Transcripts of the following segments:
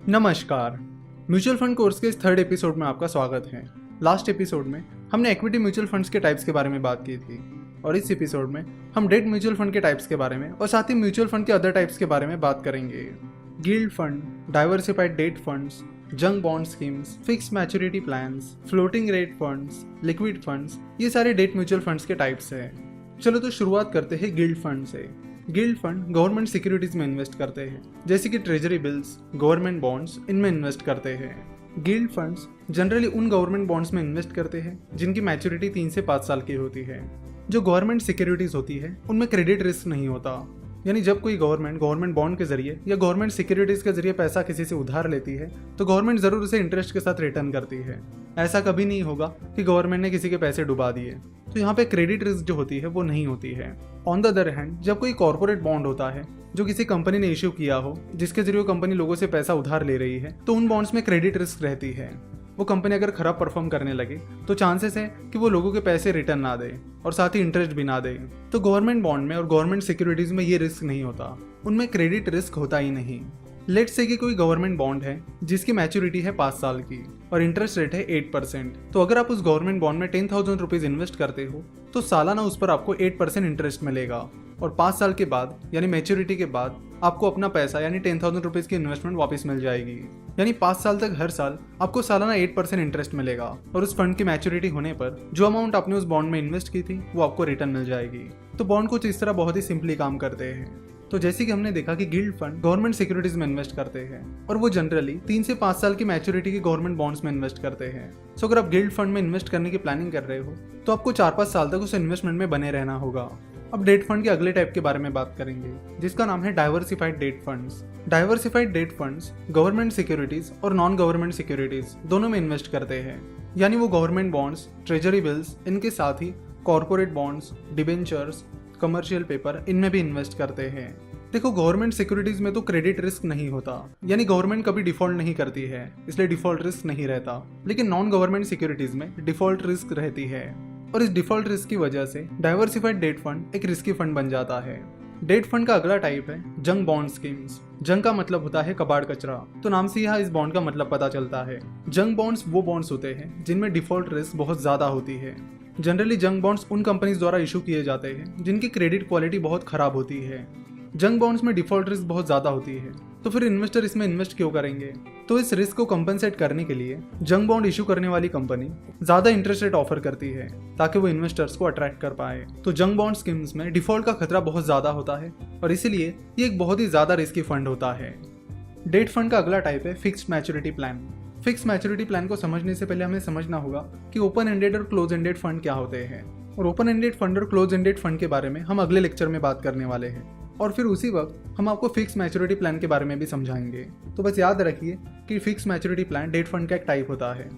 नमस्कार। Mutual fund course के इस थर्ड एपिसोड में आपका स्वागत है। लास्ट एपिसोड में हमने इक्विटी म्यूचुअल फंड्स के टाइप्स के बारे में बात की थी और इस एपिसोड में हम डेट म्यूचुअल फंड के टाइप्स के बारे में और साथ ही म्यूचुअल फंड के अदर टाइप्स के बारे में बात करेंगे। Guild fund, diversified date funds, junk bond schemes, fix maturity plans, floating rate funds, liquid funds, ये सारे डेट म्यूचुअल फंड्स के टाइप्स हैं। चलो तो शुरुआत करते हैं गिल्ड फंड से। गिल्ड फंड गवर्नमेंट सिक्योरिटीज में इन्वेस्ट करते हैं, जैसे कि ट्रेजरी बिल्स, गवर्नमेंट बॉन्ड्स, इनमें इन्वेस्ट करते हैं। गिल्ड फंड्स जनरली उन गवर्नमेंट बॉन्ड्स में इन्वेस्ट करते हैं जिनकी मैच्योरिटी 3 से 5 साल की होती है। जो गवर्नमेंट सिक्योरिटीज होती है उनमें क्रेडिट रिस्क नहीं होता, यानी जब कोई गवर्नमेंट बॉन्ड के जरिए या गवर्नमेंट सिक्योरिटीज के जरिए पैसा किसी से उधार लेती है तो गवर्नमेंट जरूर उसे इंटरेस्ट के साथ रिटर्न करती है। ऐसा कभी नहीं होगा कि गवर्नमेंट ने किसी के पैसे डुबा दिए, तो यहाँ पे क्रेडिट रिस्क जो होती है वो नहीं होती है। ऑन द अदर हैंड, जब कोई कॉर्पोरेट बॉन्ड होता है जो किसी कंपनी ने इश्यू किया हो, जिसके जरिए कंपनी लोगों से पैसा उधार ले रही है, तो उन बॉन्ड्स में क्रेडिट रिस्क रहती है। वो कंपनी अगर खराब परफॉर्म करने लगे तो चांसेस है कि वो लोगों के पैसे रिटर्न ना दे और साथ ही इंटरेस्ट भी ना दे। तो गवर्नमेंट बॉन्ड में और गवर्नमेंट सिक्योरिटीज में ये रिस्क नहीं होता, उनमें क्रेडिट रिस्क होता ही नहीं। लेट्स से कि कोई गवर्नमेंट बॉन्ड है जिसकी मैच्योरिटी है 5 साल की और इंटरेस्ट रेट है 8%। तो अगर आप उस गवर्नमेंट बॉन्ड में 10,000 रुपीज इन्वेस्ट करते हो तो सालाना उस पर आपको 8% इंटरेस्ट मिलेगा और 5 साल के बाद यानी मैच्योरिटी के बाद आपको अपना पैसा यानी 10,000 रुपीज की इन्वेस्टमेंट वापस मिल जाएगी। यानी 5 साल तक हर साल आपको सालाना 8% इंटरेस्ट मिलेगा और उस फंड की मैच्योरिटी होने पर जो अमाउंट आपने उस बॉन्ड में इन्वेस्ट की थी वो आपको रिटर्न मिल जाएगी। तो बॉन्ड कुछ इस तरह बहुत ही सिंपली काम करते हैं। तो जैसे कि हमने देखा कि गिल्ड फंड गवर्नमेंट सिक्योरिटीज में इन्वेस्ट करते हैं और वो जनरली 3 से 5 साल की मैच्योरिटी के गवर्नमेंट बॉन्ड्स में इन्वेस्ट करते हैं। सो अगर आप गिल्ड फंड में इन्वेस्ट करने की प्लानिंग कर रहे हो तो आपको 4-5 साल तक उस इन्वेस्टमेंट में बने रहना होगा। अब डेट फंड के अगले टाइप के बारे में बात करेंगे, जिसका नाम है diversified date funds. Diversified date funds government securities और नॉन गवर्नमेंट सिक्योरिटीज दोनों में इन्वेस्ट करते हैं, यानी वो गवर्नमेंट बॉन्ड्स, ट्रेजरी बिल्स, इनके साथ ही corporate bonds, debentures, commercial paper, इनमें भी इन्वेस्ट करते हैं। देखो, गवर्नमेंट सिक्योरिटीज में तो क्रेडिट रिस्क नहीं होता, यानी गवर्नमेंट कभी डिफॉल्ट नहीं करती है, इसलिए डिफॉल्ट रिस्क नहीं रहता। लेकिन नॉन गवर्नमेंट सिक्योरिटीज में डिफॉल्ट रिस्क रहती है और इस डिफॉल्ट रिस्क की वजह से डाइवर्सिफाइड डेट फंड एक रिस्की फंड बन जाता है। डेट फंड का अगला टाइप है जंक बॉन्ड स्कीम्स। जंक का मतलब होता है कबाड़ कचरा, तो नाम से यहाँ इस बॉन्ड का मतलब पता चलता है। जंक बॉन्ड्स वो बॉन्ड्स होते हैं जिनमें डिफॉल्ट रिस्क बहुत ज्यादा होती है। जनरली जंक बॉन्ड्स उन कंपनीज द्वारा इशू किए जाते हैं जिनकी क्रेडिट क्वालिटी बहुत खराब होती है। जंक बॉन्ड्स में डिफॉल्ट रिस्क बहुत ज्यादा होती है, तो फिर इन्वेस्टर इसमें इन्वेस्ट क्यों करेंगे? तो इस रिस्क को कंपनसेट करने के लिए जंक बॉन्ड इशू करने वाली कंपनी ज्यादा इंटरेस्ट रेट ऑफर करती है ताकि वो इन्वेस्टर्स को अट्रैक्ट कर पाए। तो जंक बॉन्ड स्कीम्स में डिफॉल्ट का खतरा बहुत ज्यादा होता है और इसीलिए ये एक बहुत ही ज्यादा रिस्की फंड होता है। डेट फंड का अगला टाइप है fixed maturity plan. Fix maturity plan को समझने से पहले हमें समझना होगा कि ओपन एंडेड और क्लोज एंडेड फंड क्या होते हैं, और ओपन एंडेड फंड और क्लोज एंडेड फंड के बारे में हम अगले लेक्चर में बात करने वाले हैं और फिर उसी वक्त हम आपको फिक्स मैच्योरिटी प्लान के बारे में भी समझाएंगे। तो बस याद रखिए कि fix maturity plan debt fund का एक टाइप होता है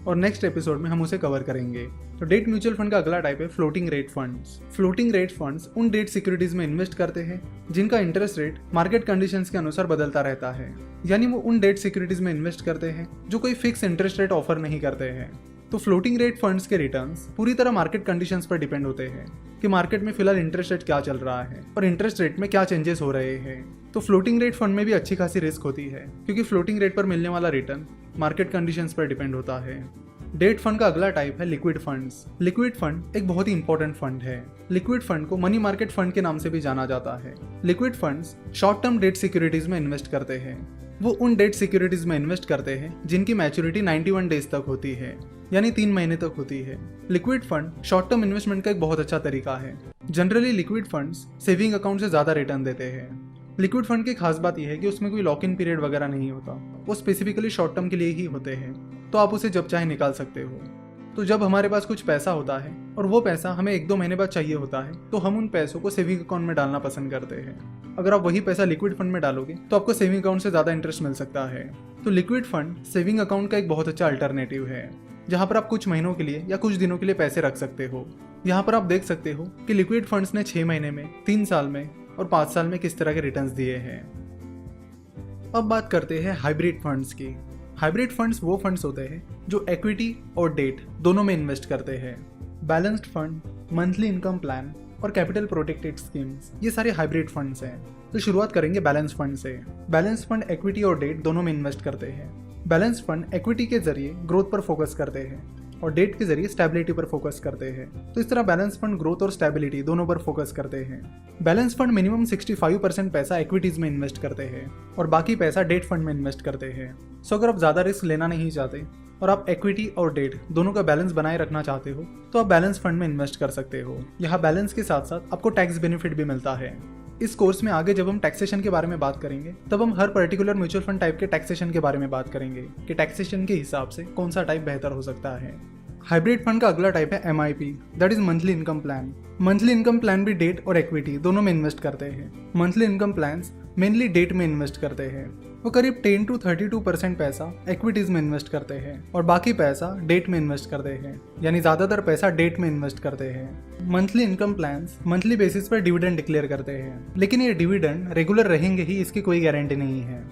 और नेक्स्ट एपिसोड में हम उसे कवर करेंगे। तो डेट म्यूचुअल फंड का अगला टाइप है floating rate funds. Floating rate funds उन डेट सिक्योरिटीज में इन्वेस्ट करते हैं जिनका इंटरेस्ट रेट मार्केट कंडीशंस के अनुसार बदलता रहता है, यानी वो उन डेट सिक्योरिटीज में इन्वेस्ट करते हैं जो कोई फिक्स इंटरेस्ट रेट ऑफर नहीं करते हैं। तो फ्लोटिंग रेट फंड्स के रिटर्न्स पूरी तरह मार्केट कंडीशंस पर डिपेंड होते हैं कि मार्केट में फिलहाल इंटरेस्ट रेट क्या चल रहा है और इंटरेस्ट रेट में क्या चेंजेस हो रहे हैं। तो फ्लोटिंग रेट फंड में भी अच्छी खासी रिस्क होती है क्योंकि फ्लोटिंग रेट पर मिलने वाला रिटर्न मार्केट कंडीशंस पर डिपेंड होता है। डेट फंड का अगला टाइप है लिक्विड फंड्स। लिक्विड फंड एक बहुत ही इंपॉर्टेंट फंड है। लिक्विड फंड को मनी मार्केट फंड के नाम से भी जाना जाता है। Liquid funds short term debt securities में इन्वेस्ट करते हैं। वो उन डेट सिक्योरिटीज में इन्वेस्ट करते हैं जिनकी मैच्योरिटी 91 डेज तक होती है, यानी 3 महीने तक होती है। Liquid fund short term investment का एक बहुत अच्छा तरीका है। Generally liquid funds saving account से ज्यादा रिटर्न देते हैं। लिक्विड फंड की खास बात यह है कि उसमें कोई लॉक इन पीरियड वगैरह नहीं होता, वो स्पेसिफिकली शॉर्ट टर्म के लिए ही होते हैं, तो आप उसे जब चाहे निकाल सकते हो। तो जब हमारे पास कुछ पैसा होता है और वो पैसा हमें 1-2 महीने बाद चाहिए होता है तो हम उन पैसों को सेविंग अकाउंट में डालना पसंद करते हैं। अगर आप वही पैसा लिक्विड फंड में डालोगे तो आपको सेविंग अकाउंट से ज्यादा इंटरेस्ट मिल सकता है। तो लिक्विड फंड सेविंग अकाउंट का एक बहुत अच्छा अल्टरनेटिव है जहां पर आप कुछ महीनों के लिए या कुछ दिनों के लिए पैसे रख सकते हो। यहाँ पर आप देख सकते हो कि लिक्विड फंड्स ने 6 महीने में, 3 साल में और 5 साल में किस तरह के रिटर्न्स दिए हैं। अब बात करते हैं हाइब्रिड फंड्स की। हाइब्रिड फंड्स वो फंड्स होते हैं जो इक्विटी और डेट दोनों में इन्वेस्ट करते हैं। Balanced fund, monthly income plan, और कैपिटल प्रोटेक्टेड स्कीम्स, ये सारे हाइब्रिड फंड्स हैं। तो शुरुआत करेंगे बैलेंस फंड से। बैलेंस फंड इक्विटी और डेट दोनों में इन्वेस्ट करते हैं। बैलेंस फंड इक्विटी के जरिए ग्रोथ पर फोकस करते हैं और डेट के जरिए स्टेबिलिटी पर फोकस करते हैं। तो इस तरह बैलेंस फंड ग्रोथ और स्टेबिलिटी दोनों पर फोकस करते हैं। बैलेंस फंड मिनिमम 65% पैसा इक्विटीज में इन्वेस्ट करते हैं और बाकी पैसा डेट फंड में इन्वेस्ट करते हैं। सो अगर आप ज़्यादा रिस्क लेना नहीं चाहते और आप इक्विटी और डेट दोनों का बैलेंस बनाए रखना चाहते हो तो आप बैलेंस फंड में इन्वेस्ट कर सकते हो। यहाँ बैलेंस के साथ साथ आपको टैक्स बेनिफिट भी मिलता है। इस कोर्स में आगे जब हम टैक्सेशन के बारे में बात करेंगे तब हम हर पर्टिकुलर म्यूचुअल फंड टाइप के टैक्सेशन के बारे में बात करेंगे कि टैक्सेशन के हिसाब से कौन सा टाइप बेहतर हो सकता है। हाइब्रिड फंड का अगला टाइप है MIP, that is monthly income plan. Monthly income plan भी डेट और इक्विटी दोनों में इन्वेस्ट करते हैं। Monthly income plans mainly debt में इन्वेस्ट करते हैं। वो करीब 10 to 32% पैसा इक्विटीज में इन्वेस्ट करते हैं और बाकी पैसा डेट में इन्वेस्ट करते हैं, यानी ज्यादातर पैसा डेट में इन्वेस्ट करते हैं। Monthly income plans monthly basis पर डिविडेंड डिक्लेयर करते हैं, लेकिन ये डिविडेंड रेगुलर रहेंगे ही इसकी कोई गारंटी नहीं है।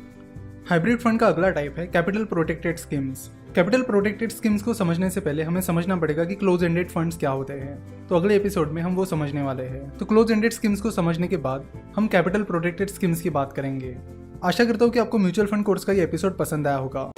हाइब्रिड फंड का अगला टाइप है capital protected schemes. Capital protected schemes को समझने से पहले हमें समझना पड़ेगा कि क्लोज एंडेड फंड्स क्या होते हैं। तो अगले एपिसोड में हम वो समझने वाले हैं। तो क्लोज एंडेड स्कीम्स को समझने के बाद हम कैपिटल प्रोटेक्टेड स्कीम्स की बात करेंगे। आशा करता हूँ कि आपको म्यूचुअल फंड कोर्स का ये एपिसोड पसंद आया होगा।